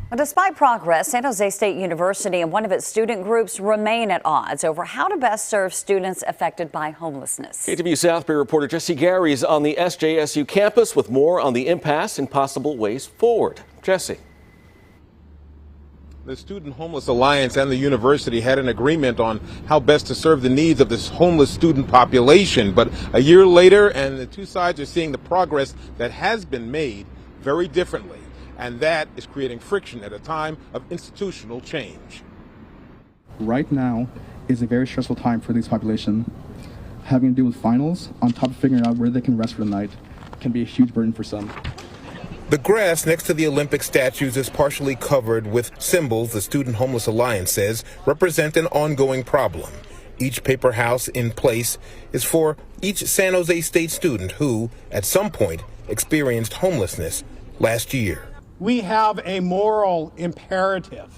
Well, despite progress, San Jose State University and one of its student groups remain at odds over how to best serve students affected by homelessness. KTVU South Bay reporter Jesse Gary is on the SJSU campus with more on the impasse and possible ways forward. Jesse. The Student Homeless Alliance and the university had an agreement on how best to serve the needs of this homeless student population. But a year later, and the two sides are seeing the progress that has been made very differently. And that is creating friction at a time of institutional change. Right now is a very stressful time for this population. Having to deal with finals on top of figuring out where they can rest for the night can be a huge burden for some. The grass next to the Olympic statues is partially covered with symbols the Student Homeless Alliance says represent an ongoing problem. Each paper house in place is for each San Jose State student who, at some point, experienced homelessness last year. We have a moral imperative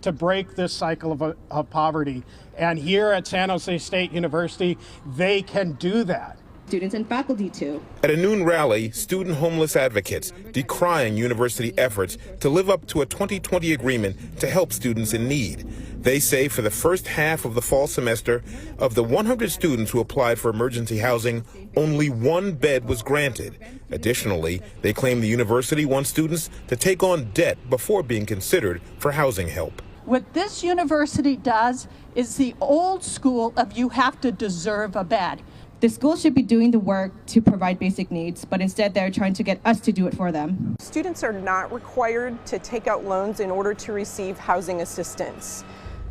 to break this cycle of poverty. And here at San Jose State University, they can do that. Students and faculty too. At a noon rally, student homeless advocates decrying university efforts to live up to a 2020 agreement to help students in need. They say for the first half of the fall semester, of the 100 students who applied for emergency housing, only one bed was granted. Additionally, they claim the university wants students to take on debt before being considered for housing help. What this university does is the old school of you have to deserve a bed. The school should be doing the work to provide basic needs, but instead they're trying to get us to do it for them. Students are not required to take out loans in order to receive housing assistance.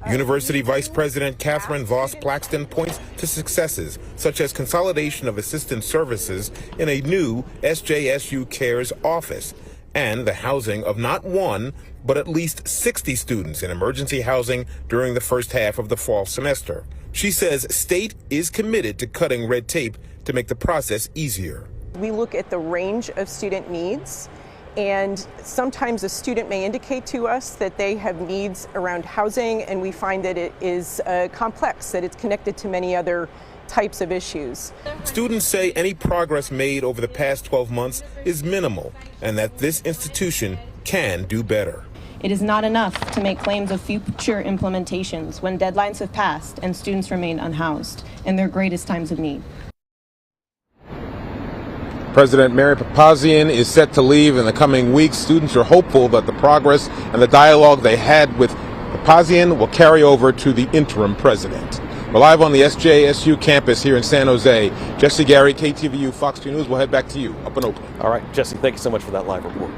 University Vice President Catherine Voss Plaxton points to successes such as consolidation of assistance services in a new SJSU Cares office and the housing of not one, but at least 60 students in emergency housing during the first half of the fall semester. She says state is committed to cutting red tape to make the process easier. We look at the range of student needs, and sometimes a student may indicate to us that they have needs around housing, and we find that it is complex, that it's connected to many other types of issues. Students say any progress made over the past 12 months is minimal, and that this institution can do better. It is not enough to make claims of future implementations when deadlines have passed and students remain unhoused in their greatest times of need. President Mary Papazian is set to leave in the coming weeks. Students are hopeful that the progress and the dialogue they had with Papazian will carry over to the interim president. We're live on the SJSU campus here in San Jose. Jesse Gary, KTVU, Fox 2 News. We'll head back to you up in Oakland. All right, Jesse, thank you so much for that live report.